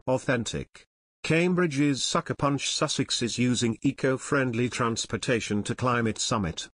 authentic. Cambridge's Sucker Punch Sussexes using eco-friendly transportation to climate summit.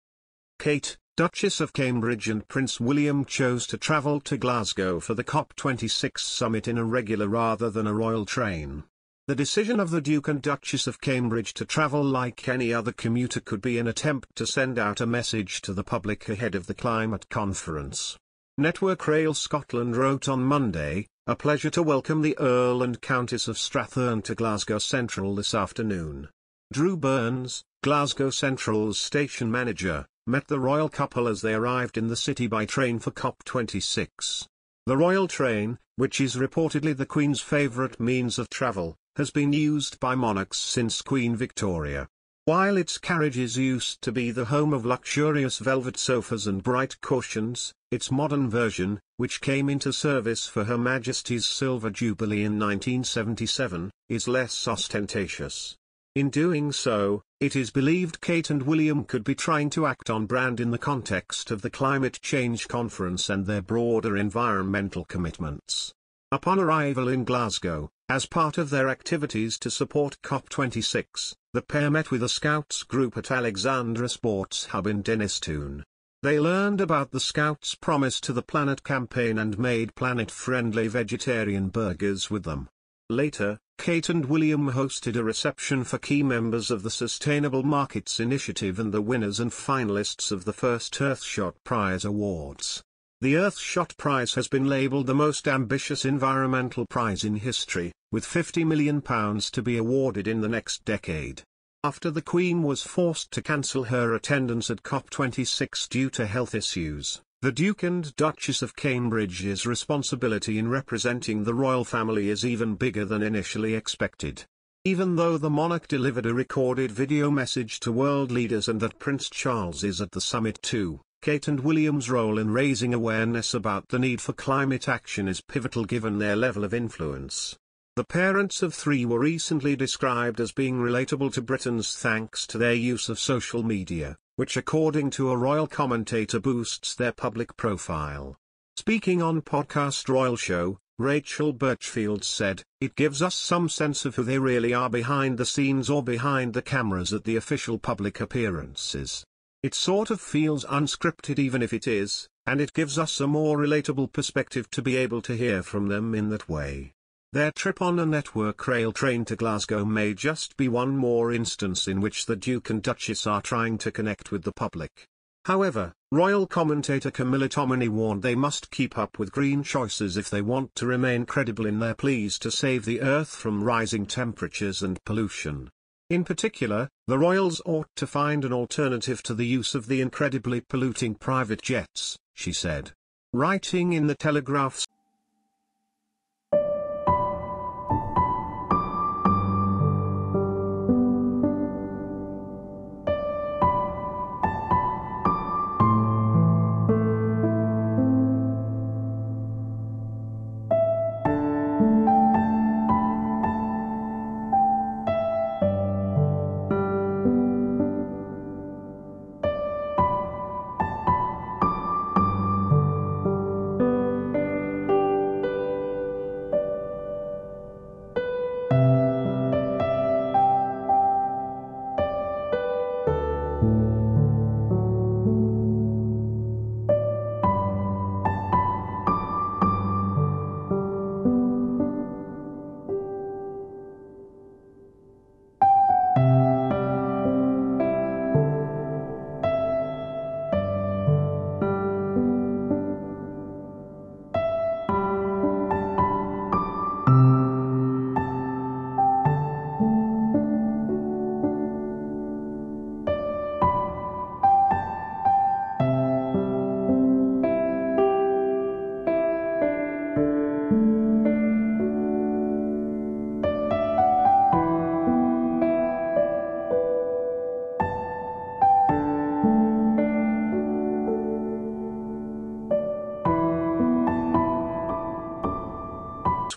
Kate, Duchess of Cambridge and Prince William chose to travel to Glasgow for the COP26 summit in a regular rather than a royal train. The decision of the Duke and Duchess of Cambridge to travel like any other commuter could be an attempt to send out a message to the public ahead of the climate conference. Network Rail Scotland wrote on Monday, "A pleasure to welcome the Earl and Countess of Strathearn to Glasgow Central this afternoon." Drew Burns, Glasgow Central's station manager, met the royal couple as they arrived in the city by train for COP26. The royal train, which is reportedly the Queen's favourite means of travel, has been used by monarchs since Queen Victoria. While its carriages used to be the home of luxurious velvet sofas and bright cushions, its modern version, which came into service for Her Majesty's Silver Jubilee in 1977, is less ostentatious. In doing so, it is believed Kate and William could be trying to act on brand in the context of the climate change conference and their broader environmental commitments. Upon arrival in Glasgow, as part of their activities to support COP26, the pair met with a Scouts group at Alexandra Sports Hub in Dennistoun. They learned about the Scouts' Promise to the Planet campaign and made planet-friendly vegetarian burgers with them. Later, Kate and William hosted a reception for key members of the Sustainable Markets Initiative and the winners and finalists of the first Earthshot Prize Awards. The Earthshot Prize has been labelled the most ambitious environmental prize in history, with £50 million to be awarded in the next decade. After the Queen was forced to cancel her attendance at COP26 due to health issues, the Duke and Duchess of Cambridge's responsibility in representing the royal family is even bigger than initially expected. Even though the monarch delivered a recorded video message to world leaders and that Prince Charles is at the summit too, Kate and William's role in raising awareness about the need for climate action is pivotal given their level of influence. The parents of three were recently described as being relatable to Britons thanks to their use of social media, which according to a royal commentator boosts their public profile. Speaking on podcast Royal Show, Rachel Birchfield said, "It gives us some sense of who they really are behind the scenes or behind the cameras at the official public appearances. It sort of feels unscripted even if it is, and it gives us a more relatable perspective to be able to hear from them in that way." Their trip on a Network Rail train to Glasgow may just be one more instance in which the Duke and Duchess are trying to connect with the public. However, royal commentator Camilla Tominey warned they must keep up with green choices if they want to remain credible in their pleas to save the Earth from rising temperatures and pollution. In particular, the royals ought to find an alternative to the use of the incredibly polluting private jets, she said. Writing in the Telegraph.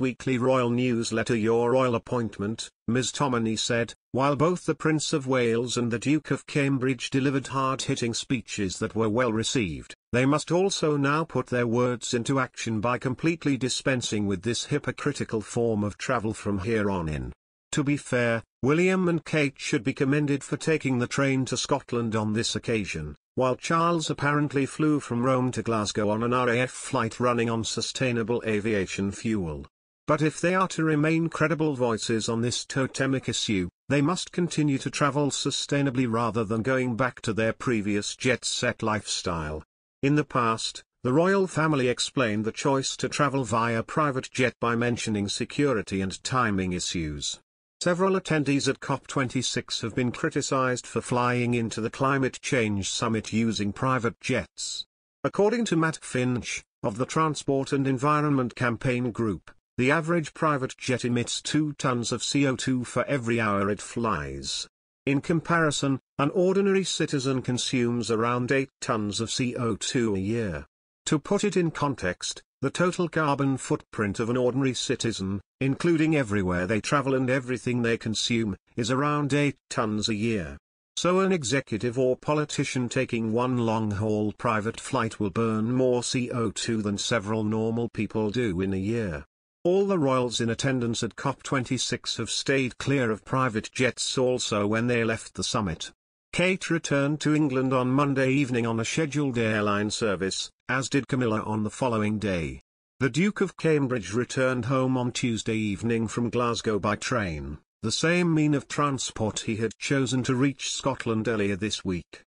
Weekly royal newsletter Your Royal Appointment, Ms. Tominey said, While both the Prince of Wales and the Duke of Cambridge delivered hard-hitting speeches that were well received, they must also now put their words into action by completely dispensing with this hypocritical form of travel from here on in. To be fair, William and Kate should be commended for taking the train to Scotland on this occasion, while Charles apparently flew from Rome to Glasgow on an RAF flight running on sustainable aviation fuel. But if they are to remain credible voices on this totemic issue, they must continue to travel sustainably rather than going back to their previous jet-set lifestyle. In the past, the royal family explained the choice to travel via private jet by mentioning security and timing issues. Several attendees at COP26 have been criticized for flying into the climate change summit using private jets. According to Matt Finch, of the Transport and Environment Campaign Group, the average private jet emits 2 tons of CO2 for every hour it flies. In comparison, an ordinary citizen consumes around 8 tons of CO2 a year. To put it in context, the total carbon footprint of an ordinary citizen, including everywhere they travel and everything they consume, is around 8 tons a year. So an executive or politician taking one long-haul private flight will burn more CO2 than several normal people do in a year. All the royals in attendance at COP26 have stayed clear of private jets also when they left the summit. Kate returned to England on Monday evening on a scheduled airline service, as did Camilla on the following day. The Duke of Cambridge returned home on Tuesday evening from Glasgow by train, the same mean of transport he had chosen to reach Scotland earlier this week.